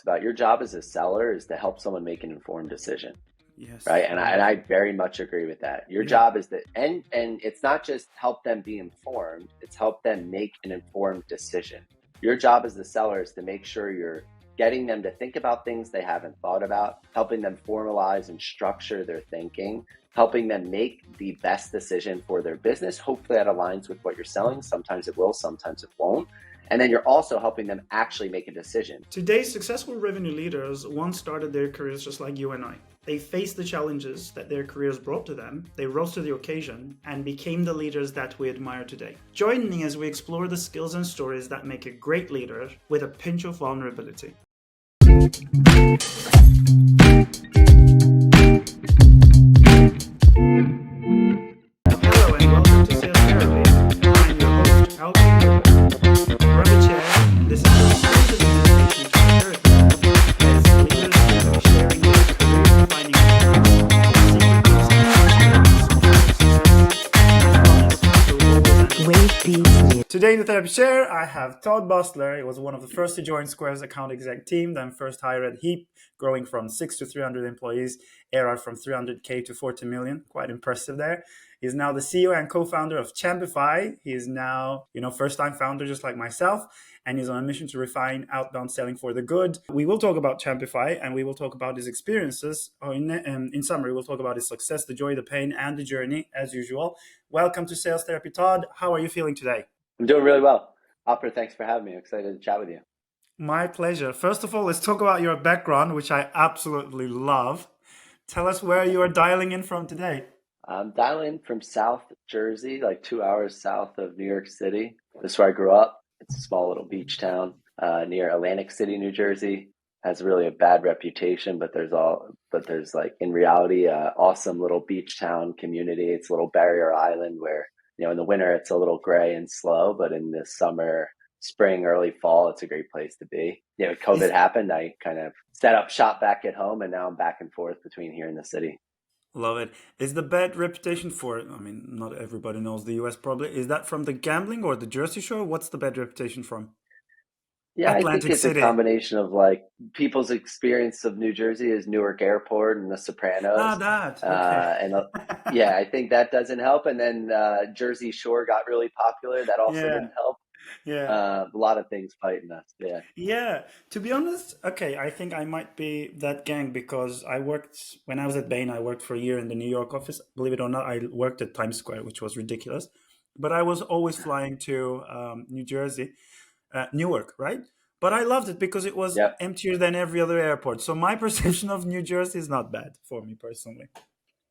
about your job as a seller is to help someone make an informed decision. Yes. Right. And I very much agree with that. Your job is that, and it's not just help them be informed, it's help them make an informed decision. Your job as the seller is to make sure you're getting them to think about things they haven't thought about, helping them formalize and structure their thinking, helping them make the best decision for their business. Hopefully that aligns with what you're selling. Sometimes it will, sometimes it won't. And then you're also helping them actually make a decision. Today's successful revenue leaders once started their careers just like you and I. They faced the challenges that their careers brought to them, they rose to the occasion, and became the leaders that we admire today. Join me as we explore the skills and stories that make a great leader with a pinch of vulnerability. Hello and welcome to Sales Therapy. I'm your host, Alper. Grab a chair. This is a series of invitations to therapy. As leaders will be sharing their career defining Today in the therapy chair, I have Todd Busler. He was one of the first to join Square's account exec team, then first hired at Heap, growing from 6 to 300 employees, ARR from 300K to 40 million. Quite impressive there. He's now the CEO and co-founder of Champify. He is now, first-time founder just like myself, and he's on a mission to refine outbound selling for the good. We will talk about Champify, and we will talk about his experiences. In summary, we'll talk about his success, the joy, the pain, and the journey, as usual. Welcome to Sales Therapy, Todd. How are you feeling today? I'm doing really well. Alper, thanks for having me. I'm excited to chat with you. My pleasure. First of all, let's talk about your background, which I absolutely love. Tell us where you are dialing in from today. I'm dialing in from South Jersey, like 2 hours south of New York City. This is where I grew up. It's a small little beach town near Atlantic City, New Jersey. Has really a bad reputation, but there's like in reality, awesome little beach town community. It's a little barrier island where, in the winter it's a little gray and slow, but in the summer, spring, early fall, it's a great place to be. COVID happened. I kind of set up shop back at home, and now I'm back and forth between here and the city. Love it. Is the bad reputation not everybody knows the US probably. Is that from the gambling or the Jersey Shore? What's the bad reputation from? Yeah, I think Atlantic it's City. a combination of like people's experience of New Jersey is Newark Airport and The Sopranos. Okay. Yeah, I think that doesn't help. And then Jersey Shore got really popular. That also didn't help. Yeah. A lot of things fighting us. Yeah. Yeah. To be honest, okay, I think I might be that gang because when I was at Bain, I worked for a year in the New York office. Believe it or not, I worked at Times Square, which was ridiculous. But I was always flying to New Jersey, Newark, right? But I loved it because it was emptier than every other airport. So my perception of New Jersey is not bad for me personally.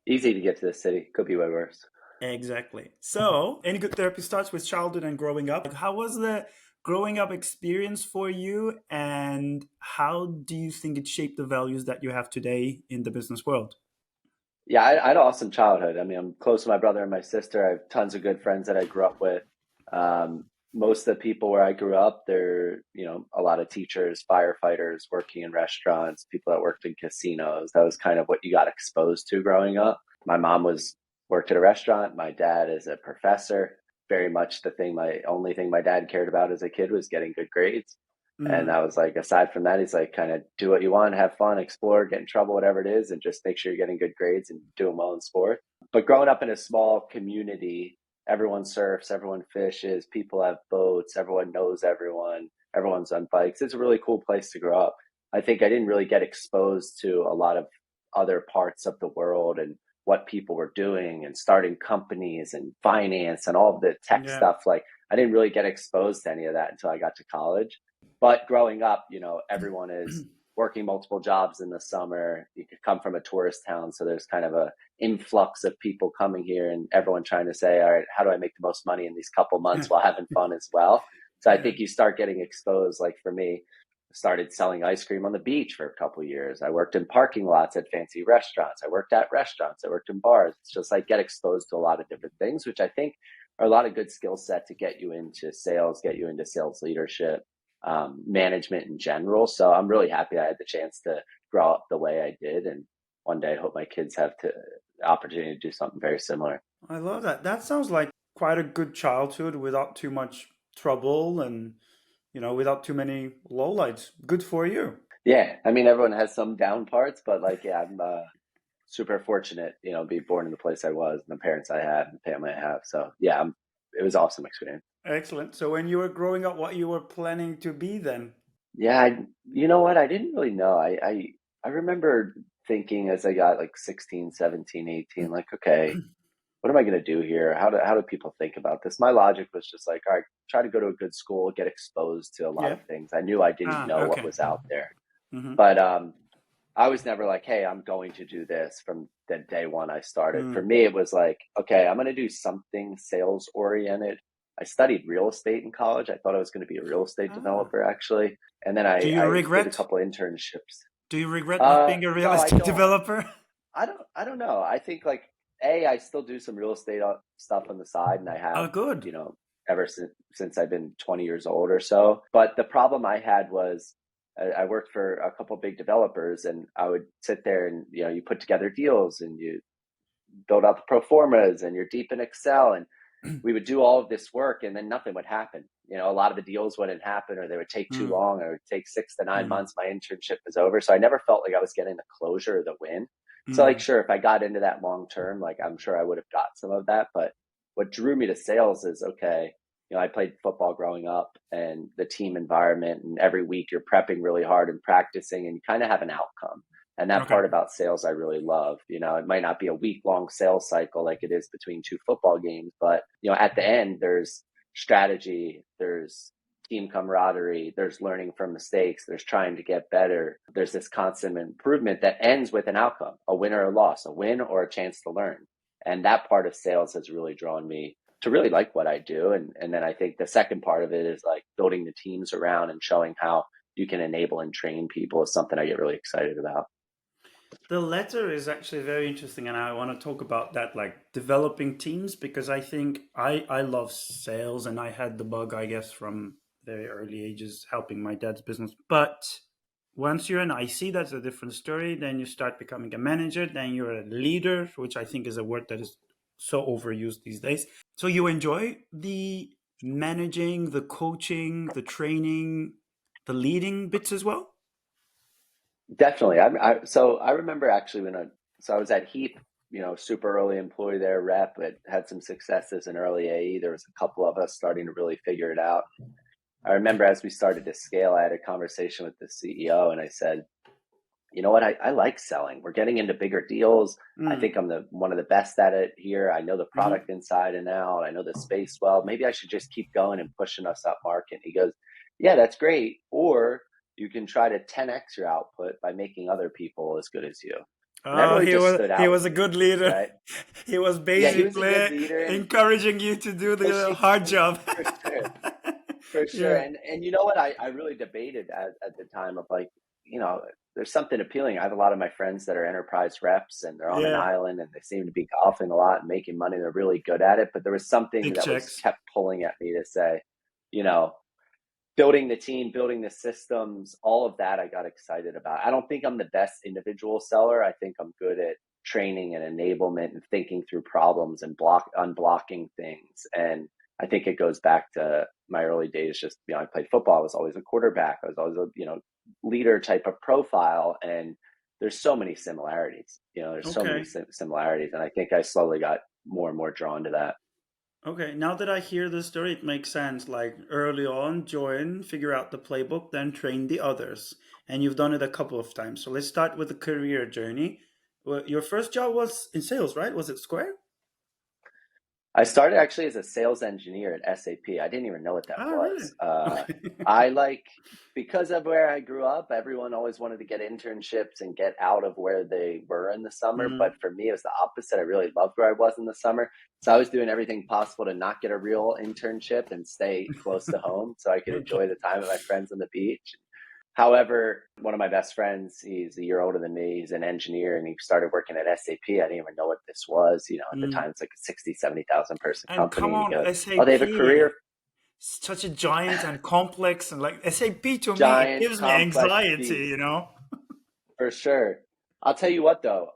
Easy to get to the city. Could be way worse. Exactly. So, any good therapy starts with childhood and growing up. How was the growing up experience for you, and how do you think it shaped the values that you have today in the business world? Yeah, I had an awesome childhood. I mean, I'm close to my brother and my sister. I have tons of good friends that I grew up with. Most of the people where I grew up, they're, a lot of teachers, firefighters, working in restaurants, people that worked in casinos. That was kind of what you got exposed to growing up. My mom worked at a restaurant. My dad is a professor. Very much my only thing my dad cared about as a kid was getting good grades. And I was like, aside from that, he's like, kind of do what you want, have fun, explore, get in trouble, whatever it is, and just make sure you're getting good grades and doing well in sport. But growing up in a small community, everyone surfs, everyone fishes, people have boats, everyone knows everyone, everyone's on bikes. It's a really cool place to grow up. I think I didn't really get exposed to a lot of other parts of the world and what people were doing and starting companies and finance and all of the tech stuff. Like I didn't really get exposed to any of that until I got to college. But growing up, everyone is working multiple jobs in the summer. You could come from a tourist town, so there's kind of a influx of people coming here and everyone trying to say, all right, how do I make the most money in these couple months while having fun as well? So I think you start getting exposed. Like for me, I started selling ice cream on the beach for a couple of years. I worked in parking lots at fancy restaurants. I worked at restaurants. I worked in bars. It's just like get exposed to a lot of different things, which I think are a lot of good skill set to get you into sales, get you into sales leadership. Management in general. So I'm really happy I had the chance to grow up the way I did. And one day I hope my kids have the opportunity to do something very similar. I love that. That sounds like quite a good childhood without too much trouble and, without too many lowlights. Good for you. Yeah, I mean, everyone has some down parts, but like, yeah, I'm super fortunate, being born in the place I was, and the parents I had, and the family I have. So yeah, it was an awesome experience. Excellent. So when you were growing up, what you were planning to be then? Yeah, you know what? I didn't really know. I remember thinking as I got like 16, 17, 18, like, okay, what am I going to do here? How do people think about this? My logic was just like, all right, try to go to a good school, get exposed to a lot Yeah. of things. I knew I didn't Ah, know what okay. was out there, Mm-hmm. but I was never like, hey, I'm going to do this from the day one I started. For Mm. me, it was like, okay, I'm going to do something sales oriented. I studied real estate in college. I thought I was going to be a real estate Ah. developer, actually. And then Do you I did a regret? couple of internships. Do you regret not being a real No, I estate don't. developer? I don't know. I think like I still do some real estate stuff on the side, and I Oh, have, good. you know, ever since I've been 20 years old or so. But the problem I had was I worked for a couple big developers, and I would sit there and you put together deals and you build out the pro formas and you're deep in Excel, and we would do all of this work, and then nothing would happen. A lot of the deals wouldn't happen, or they would take too Mm. long, or it would take 6 to 9 Mm. months. My internship was over. So I never felt like I was getting the closure or the win. So like, Mm. sure, if I got into that long term, like I'm sure I would have got some of that. But what drew me to sales is, okay, I played football growing up, and the team environment, and every week you're prepping really hard and practicing, and you kind of have an outcome. And that Okay. part about sales I really love. It might not be a week-long sales cycle like it is between two football games, but at the end there's strategy, there's team camaraderie, there's learning from mistakes, there's trying to get better. There's this constant improvement that ends with an outcome, a win or a loss, a win or a chance to learn. And that part of sales has really drawn me to really like what I do. And then I think the second part of it is like building the teams around and showing how you can enable and train people is something I get really excited about. The letter is actually very interesting, and I want to talk about that, like developing teams, because I think I love sales, and I had the bug, I guess, from very early ages, helping my dad's business. But once you're an IC, that's a different story. Then you start becoming a manager. Then you're a leader, which I think is a word that is so overused these days. So you enjoy the managing, the coaching, the training, the leading bits as well. Definitely. So I remember actually so I was at Heap, super early employee there, rep, but had some successes in early AE. There was a couple of us starting to really figure it out. I remember as we started to scale, I had a conversation with the CEO, and I said, you know what? I like selling. We're getting into bigger deals. I Mm. think I'm one of the best at it here. I know the Hmm. product inside and out. I know the space well. Maybe I should just keep going and pushing us up market. He goes, yeah, that's great. Or you can try to 10x your output by making other people as good as you. And that Oh, really just stood he out was with a me, good leader. right? He was Yeah, he was a good basically leader and encouraging you to do the pushing hard job. for sure. For sure. Yeah. And you know what? I really debated at the time of like, you know, there's something appealing. I have a lot of my friends that are enterprise reps, and they're on an Yeah. island, and they seem to be golfing a lot and making money. They're really good at it. But there was something Big that was checks. kept pulling at me to say, you know, building the team, building the systems, all of that I got excited about. I don't think I'm the best individual seller. I think I'm good at training and enablement and thinking through problems and unblocking things. And I think it goes back to my early days. Just, I played football. I was always a quarterback. I was always a, leader type of profile. And there's so many similarities, there's so many Okay. similarities. And I think I slowly got more and more drawn to that. Okay. Now that I hear the story, it makes sense. Like early on, join, figure out the playbook, then train the others. And you've done it a couple of times. So let's start with the career journey. Well, your first job was in sales, right? Was it Square? I started actually as a sales engineer at SAP. I didn't even know what that Oh, really? was. Okay. I like, because of where I grew up, everyone always wanted to get internships and get out of where they were in the summer. Mm. But for me, it was the opposite. I really loved where I was in the summer. So I was doing everything possible to not get a real internship and stay close to home so I could Okay. enjoy the time with my friends on the beach. However, one of my best friends, he's a year older than me. He's an engineer, and he started working at SAP. I didn't even know what this was. At the Mm. time, it's like a 60, 70,000 person And company. come And he on, goes, oh, they have a SAP, career such a giant and complex, and like SAP to me, it giant, gives me complex anxiety, beast. you know? For sure. I'll tell you what though.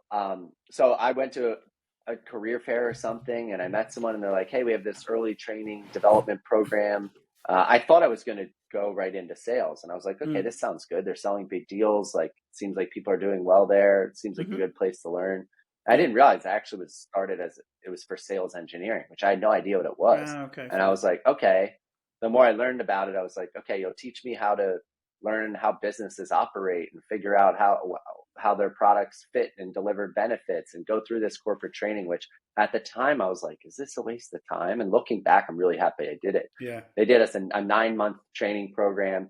So I went to a career fair or something, and I met someone, and they're like, "Hey, we have this early training development program. I thought I was going to go right into sales, and I was like, okay, this sounds good. They're selling big deals. Like, it seems like people are doing well there. It seems like a good place to learn. I didn't realize I actually was started as it was for sales engineering, which I had no idea what it was. Okay, And I was like, okay. The more I learned about it, I was like, okay, you'll teach me how to learn how businesses operate and figure out how their products fit and deliver benefits and go through this corporate training, which at the time I was like, is this a waste of time? And looking back, I'm really happy I did it. Yeah. They did us a 9-month training program,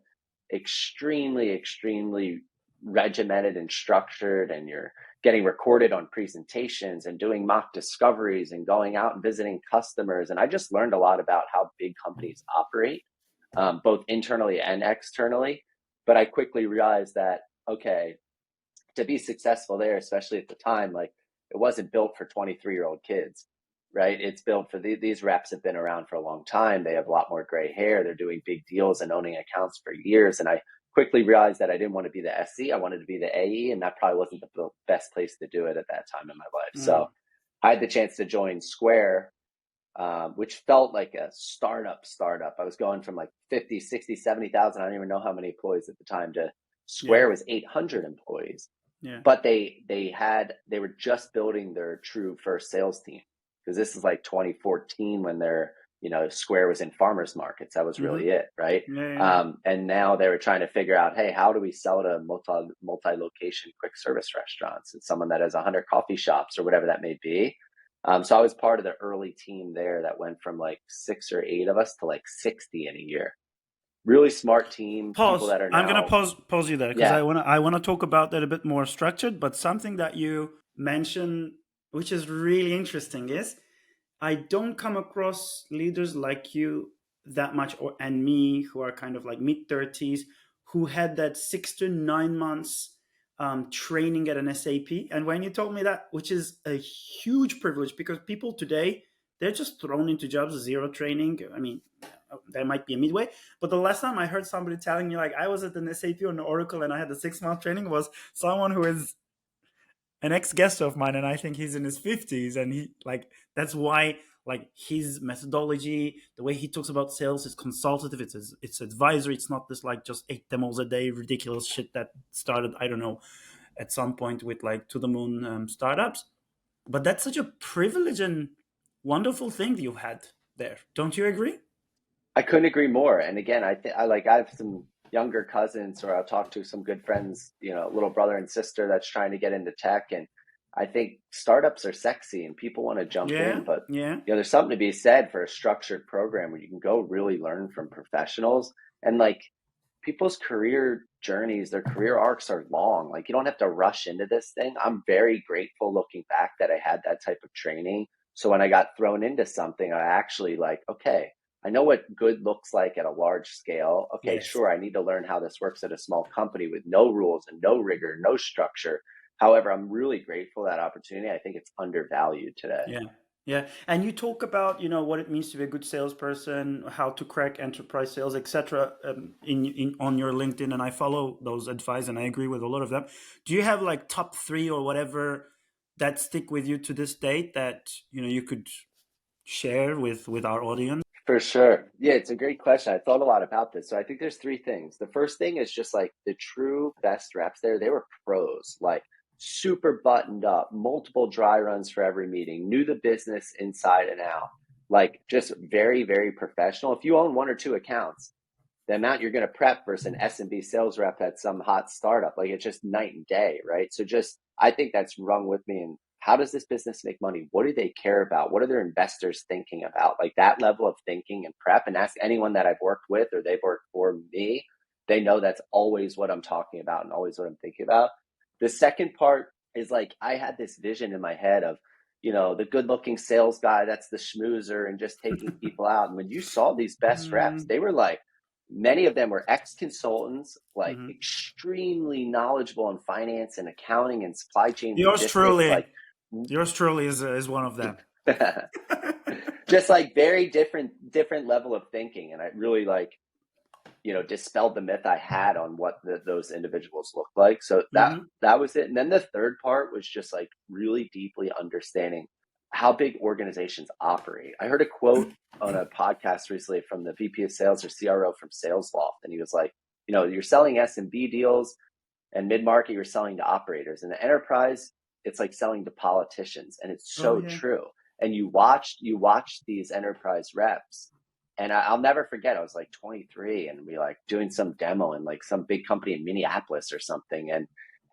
extremely, extremely regimented and structured, and you're getting recorded on presentations and doing mock discoveries and going out and visiting customers. And I just learned a lot about how big companies operate, both internally and externally. But I quickly realized that, okay, to be successful there, especially at the time, like, it wasn't built for 23-year-old kids, right? It's built for these reps have been around for a long time. They have a lot more gray hair. They're doing big deals and owning accounts for years. And I quickly realized that I didn't want to be the SC. I wanted to be the AE, and that probably wasn't the best place to do it at that time in my life. So I had the chance to join Square, which felt like a startup. I was going from like 50, 60, 70,000. I don't even know how many employees at the time, to Square was 800 employees. Yeah. But they were just building their true first sales team, because this is like 2014 when Square was in farmers markets. That was really it, right? And now they were trying to figure out, hey, how do we sell to multi-location quick service restaurants and someone that has 100 coffee shops or whatever that may be. So I was part of the early team there that went from like 6 or 8 of us to like 60 in a year. Really smart team. People that are now, I'm gonna pause you there, because I wanna talk about that a bit more structured. But something that you mentioned, which is really interesting, is I don't come across leaders like you that much, and me, who are kind of like mid-30s, who had that 6 to 9 months training at an SAP. And when you told me that, which is a huge privilege, because people today, they're just thrown into jobs, zero training. I mean, there might be a midway, but the last time I heard somebody telling me like I was at an SAP or an Oracle and I had a 6-month training was someone who is an ex-guest of mine, and I think he's in his 50s, and he like that's why like his methodology, the way he talks about sales is consultative, it's advisory, it's not this like just 8 demos a day ridiculous shit that started, I don't know, at some point with like to the moon startups. But that's such a privilege and wonderful thing that you had there, don't you agree? I couldn't agree more. And again, I have some younger cousins, or I'll talk to some good friends, little brother and sister that's trying to get into tech. And I think startups are sexy and people want to jump in, but there's something to be said for a structured program where you can go really learn from professionals. And like, people's career journeys, their career arcs are long. Like, you don't have to rush into this thing. I'm very grateful looking back that I had that type of training. So when I got thrown into something, I actually like, okay, I know what good looks like at a large scale. Okay, sure, I need to learn how this works at a small company with no rules and no rigor, no structure. However, I'm really grateful for that opportunity. I think it's undervalued today. Yeah. And you talk about, what it means to be a good salesperson, how to crack enterprise sales, etc. In on your LinkedIn, and I follow those advice and I agree with a lot of them. Do you have like top 3 or whatever that stick with you to this date that you could share with our audience? For sure. Yeah, it's a great question. I thought a lot about this. So I think there's 3 things. The first thing is just like the true best reps there, they were pros, like super buttoned up, multiple dry runs for every meeting, knew the business inside and out, like just very, very professional. If you own 1 or 2 accounts, the amount you're going to prep versus an SMB sales rep at some hot startup, like, it's just night and day, right? So I think that's rung with me. And how does this business make money? What do they care about? What are their investors thinking about? Like, that level of thinking and prep, and ask anyone that I've worked with or they've worked for me, they know that's always what I'm talking about and always what I'm thinking about. The second part is like, I had this vision in my head of, the good looking sales guy, that's the schmoozer and just taking people out. And when you saw these best reps, they were like, many of them were ex-consultants, like extremely knowledgeable in finance and accounting and supply chain. Yours truly is one of them. Just like very different level of thinking. And I really dispelled the myth I had on what those individuals looked like. So that was it. And then the third part was just like really deeply understanding how big organizations operate. I heard a quote on a podcast recently from the VP of sales or CRO from SalesLoft. And he was like, you're selling S&B deals, and mid-market, you're selling to operators. And the enterprise, it's like selling to politicians. And it's Oh so yeah. true. And you watch these enterprise reps. And I'll never forget, I was like 23 and we like doing some demo in like some big company in Minneapolis or something.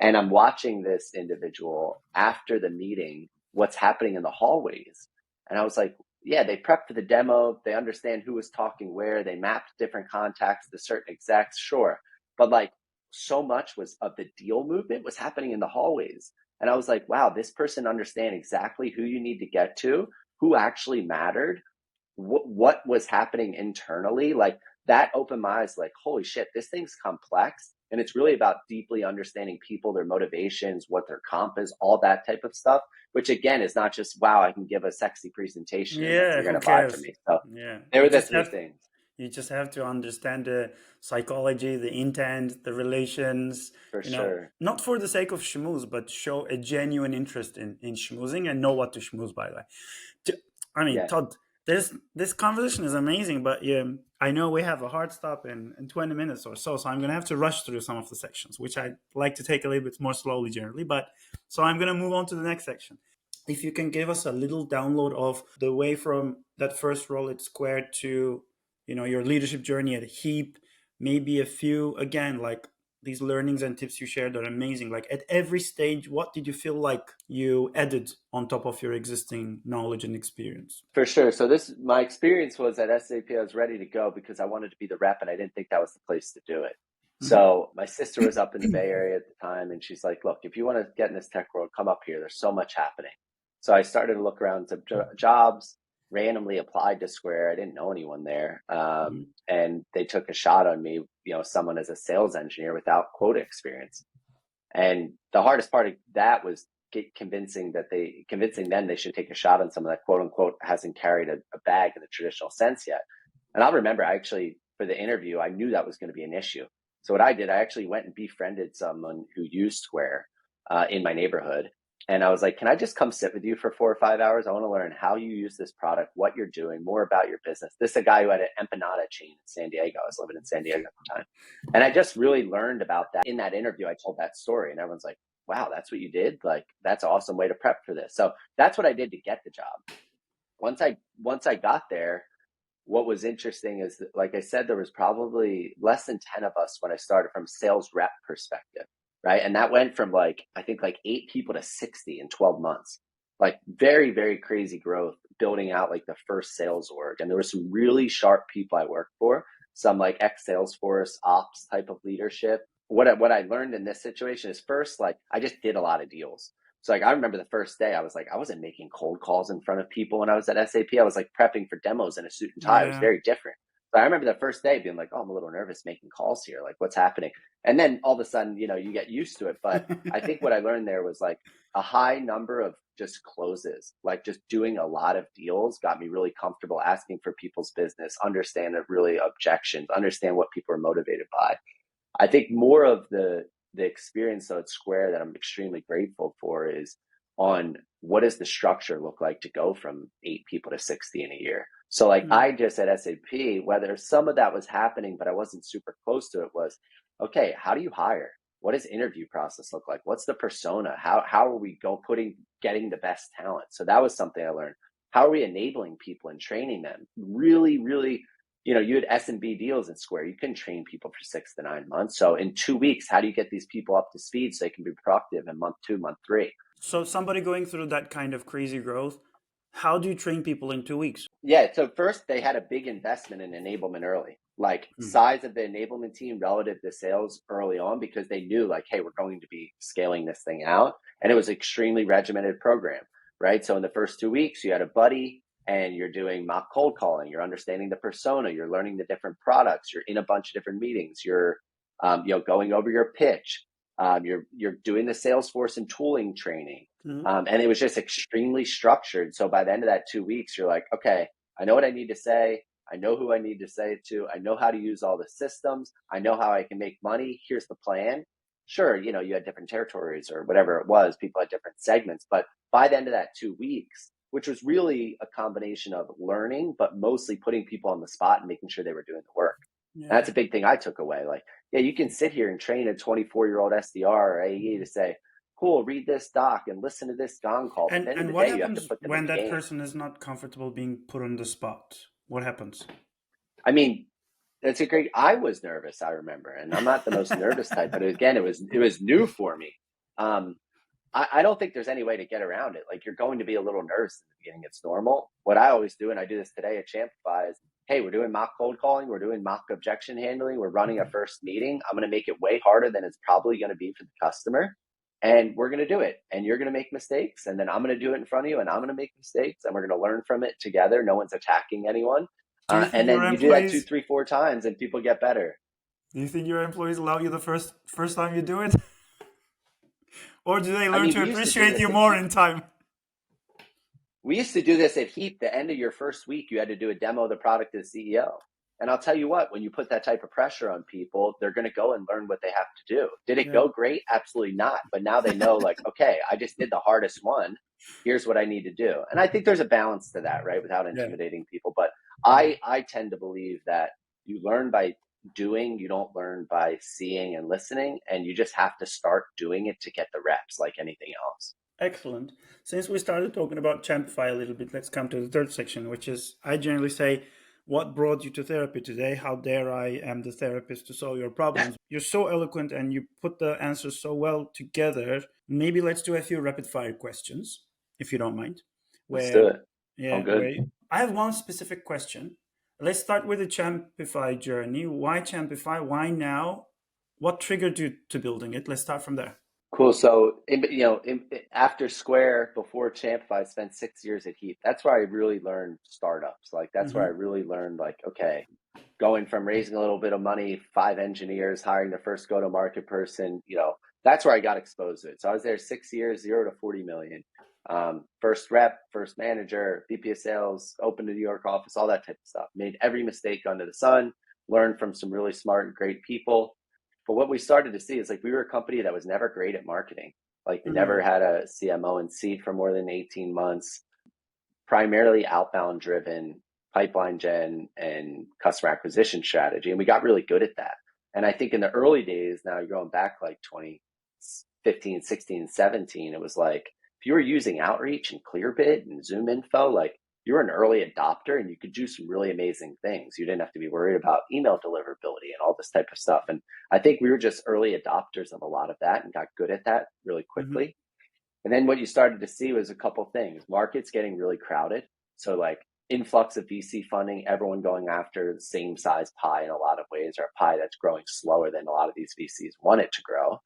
And I'm watching this individual after the meeting, what's happening in the hallways. And I was like, yeah, they prepped for the demo. They understand who was talking where. They mapped different contacts to certain execs, sure. But like so much was of the deal movement was happening in the hallways. And I was like, wow, this person understands exactly who you need to get to, who actually mattered, what was happening internally. Like that opened my eyes, like, holy shit, this thing's complex. And it's really about deeply understanding people, their motivations, what their comp is, all that type of stuff, which again is not just, wow, I can give a sexy presentation and Yeah, you're going who to buy from cares? me. So Yeah, they were the three things. you just have to understand the psychology, the intent, the relations, For sure. not for the sake of schmooze, but show a genuine interest in schmoozing and know what to schmooze by. I mean, Yeah. Todd, this conversation is amazing, but yeah, I know we have a hard stop in 20 minutes or so I'm going to have to rush through some of the sections, which I like to take a little bit more slowly generally. But so I'm going to move on to the next section. If you can give us a little download of the way from that first role at Square to your leadership journey at Heap, maybe a few again like these learnings and tips you shared are amazing. Like at every stage, what did you feel like you added on top of your existing knowledge and experience? For sure. So my experience was at SAP, I was ready to go because I wanted to be the rep and I didn't think that was the place to do it. So my sister was up in the Bay Area at the time and she's like, look, if you want to get in this tech world, come up here. There's so much happening. So I started to look around some jobs, randomly applied to Square. I didn't know anyone there. And they took a shot on me, someone as a sales engineer without quota experience. And the hardest part of that was convincing them they should take a shot on someone that quote unquote hasn't carried a bag in the traditional sense yet. And I'll remember actually for the interview, I knew that was going to be an issue. So what I did, I actually went and befriended someone who used Square in my neighborhood. And I was like, can I just come sit with you for 4 or 5 hours? I want to learn how you use this product, what you're doing, more about your business. This is a guy who had an empanada chain in San Diego. I was living in San Diego at the time. And I just really learned about that. In that interview, I told that story and everyone's like, wow, that's what you did? Like, that's an awesome way to prep for this. So that's what I did to get the job. Once I got there, what was interesting is that, like I said, there was probably less than 10 of us when I started from sales rep perspective, right? And that went from I think 8 people to 60 in 12 months. Like very, very crazy growth, building out like the first sales org. And there were some really sharp people I worked for, some like ex-Salesforce ops type of leadership. What I learned in this situation is first, I just did a lot of deals. So I remember the first day I wasn't making cold calls in front of people when I was at SAP. I was prepping for demos in a suit and tie. It was very different. But I remember the first day being like, oh, I'm a little nervous making calls here. Like, what's happening? And then all of a sudden, you get used to it. But I think what I learned there was a high number of just closes, just doing a lot of deals got me really comfortable asking for people's business, understand really objections, understand what people are motivated by. I think more of the experience at Square that I'm extremely grateful for is on what does the structure look like to go from 8 people to 60 in a year. So I just at SAP, whether some of that was happening, but I wasn't super close to it, was, okay, how do you hire? What does interview process look like? What's the persona? How are we getting the best talent? So that was something I learned. How are we enabling people and training them? Really, really, you had S&B deals at Square. You couldn't train people for 6 to 9 months. So in 2 weeks, how do you get these people up to speed so they can be productive in month 2, month 3? So somebody going through that kind of crazy growth, how do you train people in 2 weeks? Yeah. So first they had a big investment in enablement early, size of the enablement team relative to sales early on, because they knew hey, we're going to be scaling this thing out. And it was an extremely regimented program, right? So in the first 2 weeks, you had a buddy and you're doing mock cold calling. You're understanding the persona. You're learning the different products. You're in a bunch of different meetings. You're, going over your pitch. You're doing the Salesforce and tooling training. And it was just extremely structured. So by the end of that 2 weeks, you're like, okay, I know what I need to say. I know who I need to say it to. I know how to use all the systems. I know how I can make money. Here's the plan. Sure, you had different territories or whatever it was. People had different segments. But by the end of that 2 weeks, which was really a combination of learning, but mostly putting people on the spot and making sure they were doing the work. Yeah. And that's a big thing I took away. Like, yeah, you can sit here and train a 24-year-old SDR or AE to say, cool, read this doc and listen to this gong call. But at the end of And the what day, you have to happens put them in when the that game. person is not comfortable being put on the spot? What happens? I mean, that's a great. I was nervous, I remember, and I'm not the most nervous type, but again, it was new for me. I don't think there's any way to get around it. Like, you're going to be a little nervous in the beginning. It's normal. What I always do, and I do this today at Champify, is, hey, we're doing mock cold calling, we're doing mock objection handling, we're running a first meeting. I'm going to make it way harder than it's probably going to be for the customer, and we're going to do it. And you're going to make mistakes, and then I'm going to do it in front of you, and I'm going to make mistakes, and we're going to learn from it together. No one's attacking anyone. Do you think And your then you do that 2, employees 3, 4 times, and people get better. do you think your employees allow you the first time you do it? Or do they I learn mean, to appreciate you more in time? We used to do this at Heap. The end of your first week, you had to do a demo of the product to the CEO. And I'll tell you what, when you put that type of pressure on people, they're going to go and learn what they have to do. Did it go great? Absolutely not. But now they know, like, okay, I just did the hardest one. Here's what I need to do. And I think there's a balance to that, right? Without intimidating people. But I tend to believe that you learn by doing, you don't learn by seeing and listening. And you just have to start doing it to get the reps, like anything else. Excellent. Since we started talking about Champify a little bit, let's come to the third section, which is, I generally say, what brought you to therapy today? How dare I am the therapist to solve your problems? You're so eloquent and you put the answers so well together. Maybe let's do a few rapid fire questions, if you don't mind. Let's do it. Yeah, I have one specific question. Let's start with the Champify journey. Why Champify? Why now? What triggered you to building it? Let's start from there. Cool. So, after Square, before Champify, I spent 6 years at Heap. That's where I really learned startups. Like, that's where I really learned, like, okay, going from raising a little bit of money, 5 engineers, hiring the first go-to-market person, that's where I got exposed to it. So I was there 6 years, 0 to 40 million. First rep, first manager, VP of sales, opened a New York office, all that type of stuff. Made every mistake under the sun, learned from some really smart and great people. But what we started to see is, like, we were a company that was never great at marketing. Like, we never had a CMO in seat for more than 18 months, primarily outbound driven, pipeline gen and customer acquisition strategy. And we got really good at that. And I think in the early days, now you're going back like 2015, 16, 17, it was like, if you were using Outreach and Clearbit and Zoom Info, like, you were an early adopter and you could do some really amazing things. You didn't have to be worried about email deliverability and all this type of stuff. And I think we were just early adopters of a lot of that and got good at that really quickly. And then what you started to see was a couple things. Markets getting really crowded. So, like, influx of VC funding, everyone going after the same size pie in a lot of ways, or a pie that's growing slower than a lot of these VCs want it to grow.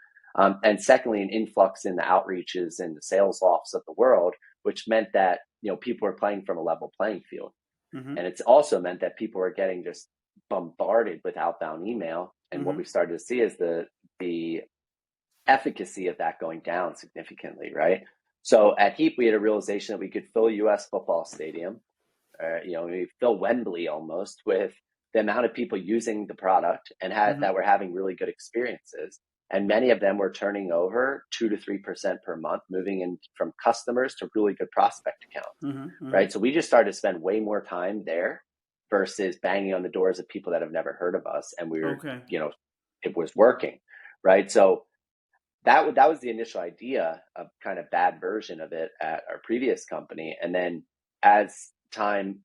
And secondly, an influx in the outreaches and the sales lofts of the world, which meant that, people were playing from a level playing field. And it's also meant that people were getting just bombarded with outbound email. And what we started to see is the efficacy of that going down significantly, right? So at Heap, we had a realization that we could fill a US football stadium, we fill Wembley almost, with the amount of people using the product and that were having really good experiences. And many of them were turning over 2 to 3% per month, moving in from customers to really good prospect accounts, right? So we just started to spend way more time there versus banging on the doors of people that have never heard of us. And we were, it was working, right? So that was the initial idea, of kind of bad version of it at our previous company. And then as time,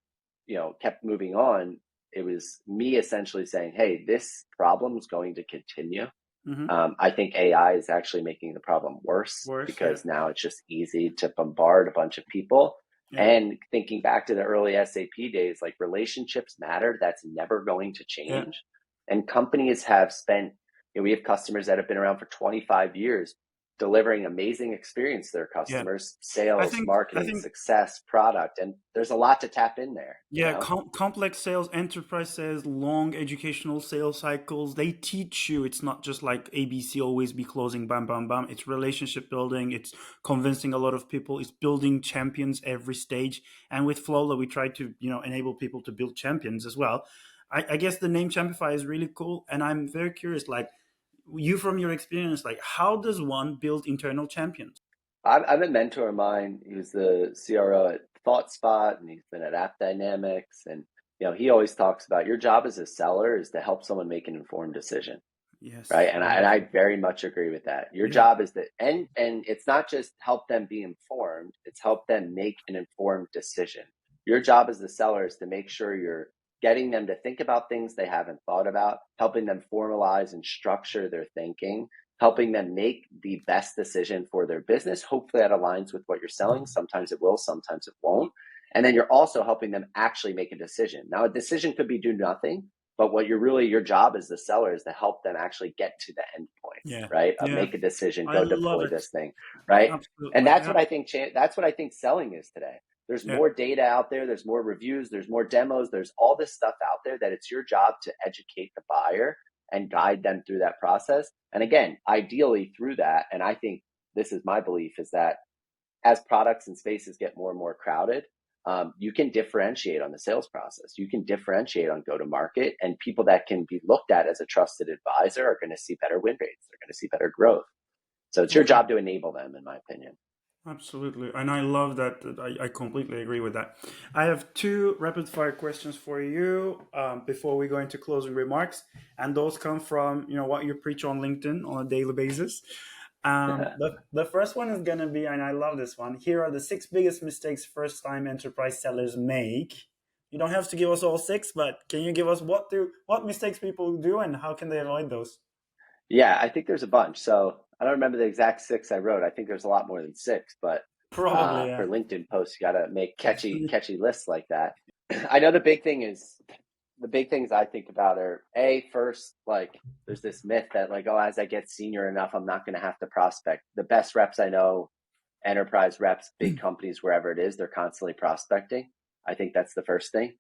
kept moving on, it was me essentially saying, hey, this problem is going to continue. I think AI is actually making the problem worse because now it's just easy to bombard a bunch of people. And thinking back to the early SAP days, like, relationships matter. That's never going to change. And companies have spent, we have customers that have been around for 25 years delivering amazing experience to their customers, sales, marketing, success, product. And there's a lot to tap in there. Complex sales, enterprise sales, long educational sales cycles. They teach you it's not just like ABC, always be closing, bam, bam, bam. It's relationship building. It's convincing a lot of people. It's building champions every stage. And with Flowla, we try to, enable people to build champions as well. I guess the name Champify is really cool. And I'm very curious, like, you, from your experience, like, how does one build internal champions? I have a mentor of mine. He was the CRO at ThoughtSpot, and he's been at App Dynamics. And, he always talks about your job as a seller is to help someone make an informed decision. Yes. Right. And I very much agree with that. Your Yeah. job is that, and it's not just help them be informed, it's help them make an informed decision. Your job as the seller is to make sure you're getting them to think about things they haven't thought about, helping them formalize and structure their thinking, helping them make the best decision for their business. Hopefully that aligns with what you're selling. Sometimes it will, sometimes it won't. And then you're also helping them actually make a decision. Now, a decision could be do nothing, but what your job as the seller is to help them actually get to the end point, Yeah. right? Yeah. Make a decision, I go love deploy it. this thing, right? And Absolutely. that's Yeah. what I think. That's what I think selling is today. There's Yeah. more data out there. There's more reviews. There's more demos. There's all this stuff out there that it's your job to educate the buyer and guide them through that process. And again, ideally through that. And I think this is my belief is that as products and spaces get more and more crowded, you can differentiate on the sales process. You can differentiate on go-to-market, and people that can be looked at as a trusted advisor are going to see better win rates. They're going to see better growth. So it's your job to enable them, in my opinion. Absolutely. And I love that. I completely agree with that. I have two rapid fire questions for you before we go into closing remarks. And those come from, what you preach on LinkedIn on a daily basis. The first one is going to be, and I love this one. Here are the 6 biggest mistakes first-time enterprise sellers make. You don't have to give us all 6, but can you give us what mistakes people do and how can they avoid those? Yeah, I think there's a bunch. So I don't remember the exact 6 I wrote. I think there's a lot more than 6, but Probably, for yeah. LinkedIn posts, you got to make catchy lists like that. I know the big things I think about are first, like there's this myth that like, oh, as I get senior enough, I'm not going to have to prospect. The best reps I know, enterprise reps, big companies, wherever it is, they're constantly prospecting. I think that's the first thing.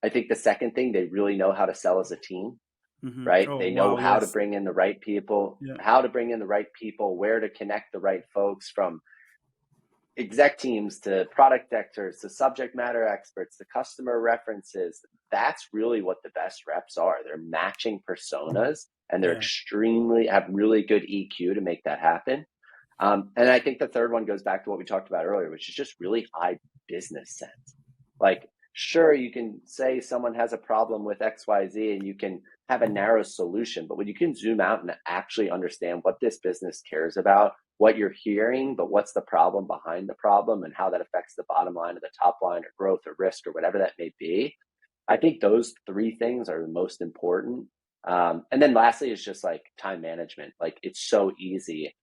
I think the second thing, they really know how to sell as a team. Mm-hmm. Right? Oh, They know wow, how to yes. bring in the right people, where to connect the right folks, from exec teams to product directors to subject matter experts to customer references. That's really what the best reps are. They're matching personas, and they're have really good EQ to make that happen. And I think the third one goes back to what we talked about earlier, which is just really high business sense. Like, sure, you can say someone has a problem with XYZ and you can have a narrow solution, but when you can zoom out and actually understand what this business cares about, what you're hearing, but what's the problem behind the problem and how that affects the bottom line or the top line or growth or risk or whatever that may be. I think those 3 things are the most important. And then lastly is just like time management. Like, it's so easy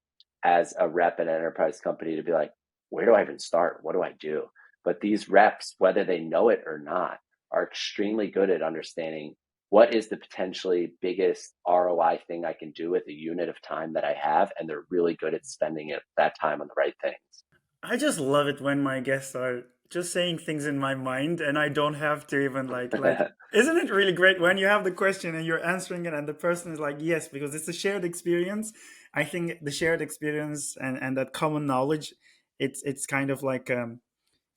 as a rep at an enterprise company to be like, where do I even start? What do I do? But these reps, whether they know it or not, are extremely good at understanding what is the potentially biggest ROI thing I can do with a unit of time that I have. And they're really good at spending that time on the right things. I just love it when my guests are just saying things in my mind and I don't have to even like isn't it really great when you have the question and you're answering it and the person is like, yes, because it's a shared experience. I think the shared experience and that common knowledge, it's kind of like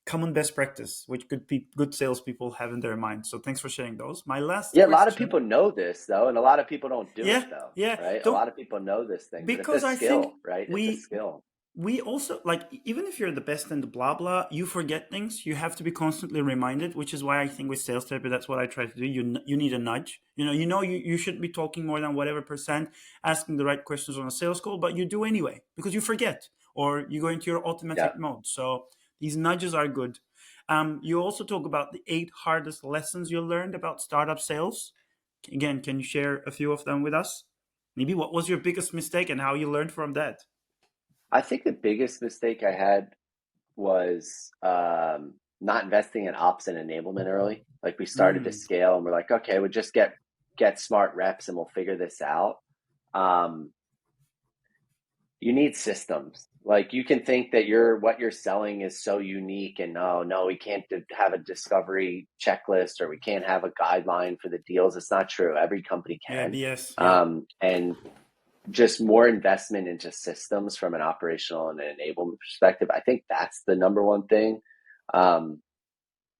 common best practice, which good salespeople have in their mind. So thanks for sharing those. My last Yeah, a lot of question. people know this though, and a lot of people don't do Yeah, it though, yeah. right? A Don't lot of people know this thing, but it's a because I think skill, right? It's a we skill. we also like even if you're the best in the blah blah, you forget things. You have to be constantly reminded, which is why I think with sales therapy, that's what I try to do. You need a nudge. You shouldn't be talking more than whatever percent, asking the right questions on a sales call, but you do anyway because you forget or you go into your Yeah. automatic mode. So these nudges are good. You also talk about the 8 hardest lessons you learned about startup sales. Again, can you share a few of them with us? Maybe what was your biggest mistake and how you learned from that? I think the biggest mistake I had was not investing in ops and enablement early. Like, we started to Mm, scale and we're like, okay, we'll just get smart reps and we'll figure this out. Um, you need systems. Like, you can think that what you're selling is so unique and no, we can't have a discovery checklist or we can't have a guideline for the deals. It's not true. Every company yeah, can. BS. Yeah. And just more investment into systems from an operational and an enablement perspective. I think that's the number one thing. And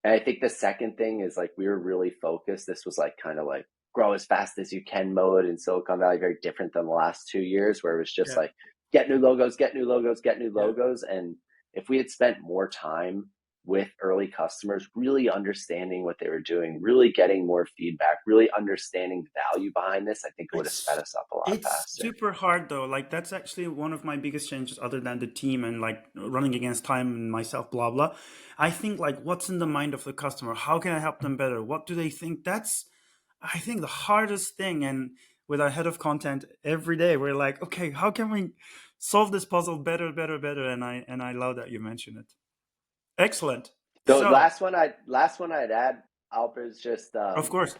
I think the second thing is, like, we were really focused. This was like kind of like grow as fast as you can mode in Silicon Valley, very different than the last 2 years where it was just Yeah. like get new logos, get new logos, get new Yeah. logos. And if we had spent more time with early customers, really understanding what they were doing, really getting more feedback, really understanding the value behind this, I think it would have sped It's us up a lot it's faster. super hard though. Like that's actually one of my biggest changes, other than the team and like running against time and myself, blah blah. I think like what's in the mind of the customer? How can I help them better? What do they think? That's I think the hardest thing. And with our head of content, every day we're like, okay, how can we solve this puzzle better, better, better? And I love that you mentioned it. Excellent. The So, last one I'd add, Alper, is just of course.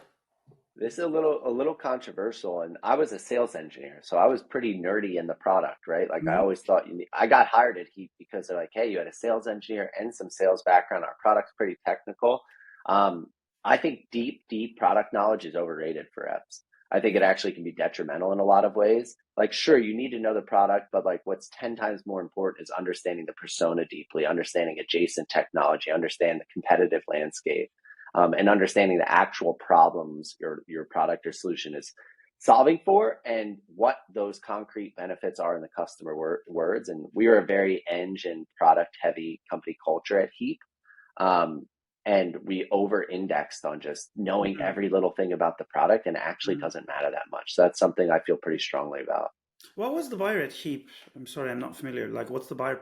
this is a little controversial, and I was a sales engineer, so I was pretty nerdy in the product, right? Like I Mhm. always thought I got hired at Heap because they're like, hey, you had a sales engineer and some sales background. Our product's pretty technical. I think deep product knowledge is overrated for reps. I think it actually can be detrimental in a lot of ways. Like, sure, you need to know the product, but like what's 10 times more important is understanding the persona deeply, understanding adjacent technology, understand the competitive landscape, and understanding the actual problems your product or solution is solving for and what those concrete benefits are in the customer words. And we are a very engine product heavy company culture at Heap. And we over indexed on just knowing Mhm. every little thing about the product, and it actually Mhm. doesn't matter that much. So that's something I feel pretty strongly about. What was the buyer at Heap? I'm sorry, I'm not familiar. Like, what's the buyer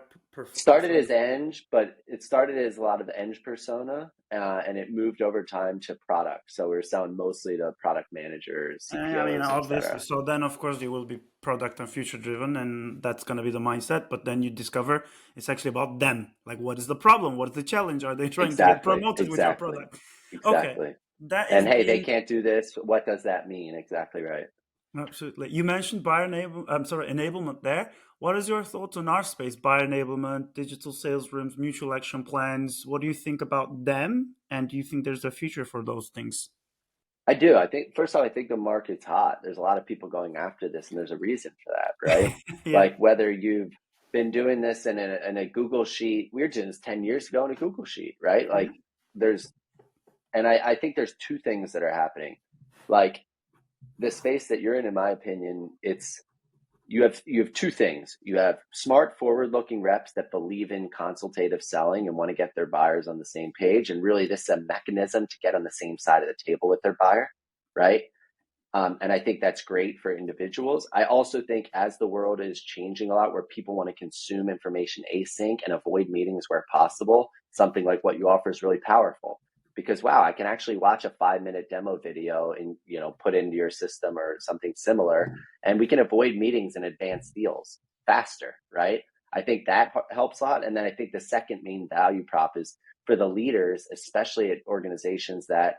Started persona? as Eng, but it started as a lot of Eng persona, and it moved over time to product. So we were selling mostly to product managers, I mean, CPOs, obviously. etc. So then, of course, you will be product and future driven, and that's going to be the mindset. But then you discover it's actually about them. Like, what is the problem? What is the challenge? Are they trying to get Exactly, promoted with your exactly, product? Okay, exactly. that is And hey, they being can't do this. What does that mean? Exactly right. absolutely. You mentioned enablement there. What is your thoughts on our space? Buyer enablement, digital sales rooms, mutual action plans. What do you think about them? And do you think there's a future for those things? I do. I think first off, I think the market's hot. There's a lot of people going after this, and there's a reason for that, right? Yeah. Like whether you've been doing this in a Google sheet, we were doing this 10 years ago in a Google sheet, right? Yeah. Like there's, and I think there's two things that are happening. Like the space that you're in my opinion, it's you have two things. You have smart forward looking reps that believe in consultative selling and want to get their buyers on the same page, and really this is a mechanism to get on the same side of the table with their buyer, right? And I think that's great for individuals. I also think as the world is changing a lot, where people want to consume information async and avoid meetings where possible, something like what you offer is really powerful. Because wow, I can actually watch a 5-minute demo video and put into your system or something similar, and we can avoid meetings and advance deals faster, right? I think that helps a lot. And then I think the second main value prop is for the leaders, especially at organizations that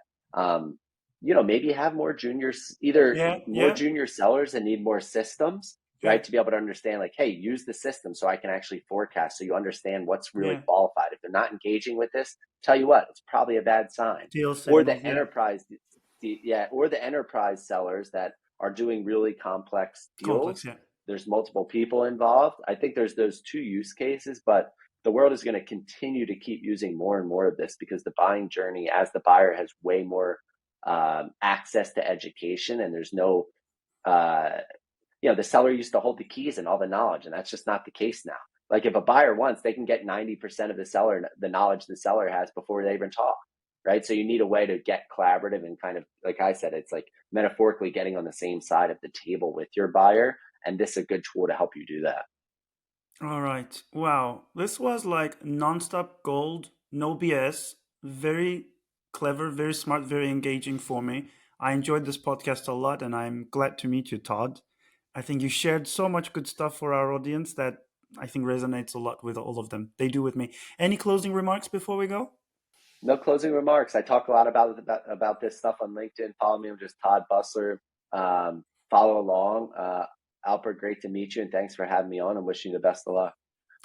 maybe have more juniors, either Yeah. more Yeah. junior sellers that need more systems, Yeah. right? To be able to understand, like, hey, use the system so I can actually forecast so you understand what's really Yeah. qualified. If they're not engaging with this, tell you what, it's probably a bad sign. Deal Or signals. the Yeah. enterprise, or the enterprise sellers that are doing really complex Complex. deals. Yeah. There's multiple people involved. I think there's those two use cases, but the world is going to continue to keep using more and more of this because the buying journey, as the buyer has way more access to education, and there's no, uh, the seller used to hold the keys and all the knowledge, and that's just not the case now. Like if a buyer wants, they can get 90% of the knowledge the seller has before they even talk, right? So you need a way to get collaborative and kind of, like I said, it's like metaphorically getting on the same side of the table with your buyer, and this is a good tool to help you do that. All right. Wow. This was like nonstop gold, no BS. Very clever, very smart, very engaging for me. I enjoyed this podcast a lot, and I'm glad to meet you, Todd. I think you shared so much good stuff for our audience that I think resonates a lot with all of them. They do with me. Any closing remarks before we go? No closing remarks. I talk a lot about this stuff on LinkedIn. Follow me. I'm just Todd Busler. Follow along. Alper, great to meet you, and thanks for having me on. I'm wishing you the best of luck.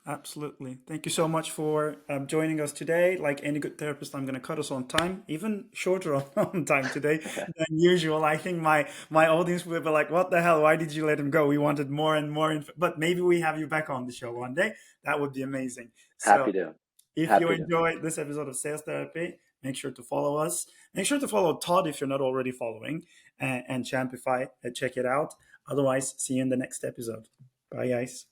Absolutely. Thank you so much for joining us today. Like any good therapist, I'm going to cut us on time, even shorter on time today than usual. I think my audience will be like, "What the hell? Why did you let him go? We wanted more and more." But maybe we have you back on the show one day. That would be amazing. So Happy to. if you Happy to. enjoyed this episode of Sales Therapy, make sure to follow us. Make sure to follow Todd if you're not already following, and Champify. Check it out. Otherwise, see you in the next episode. Bye, guys.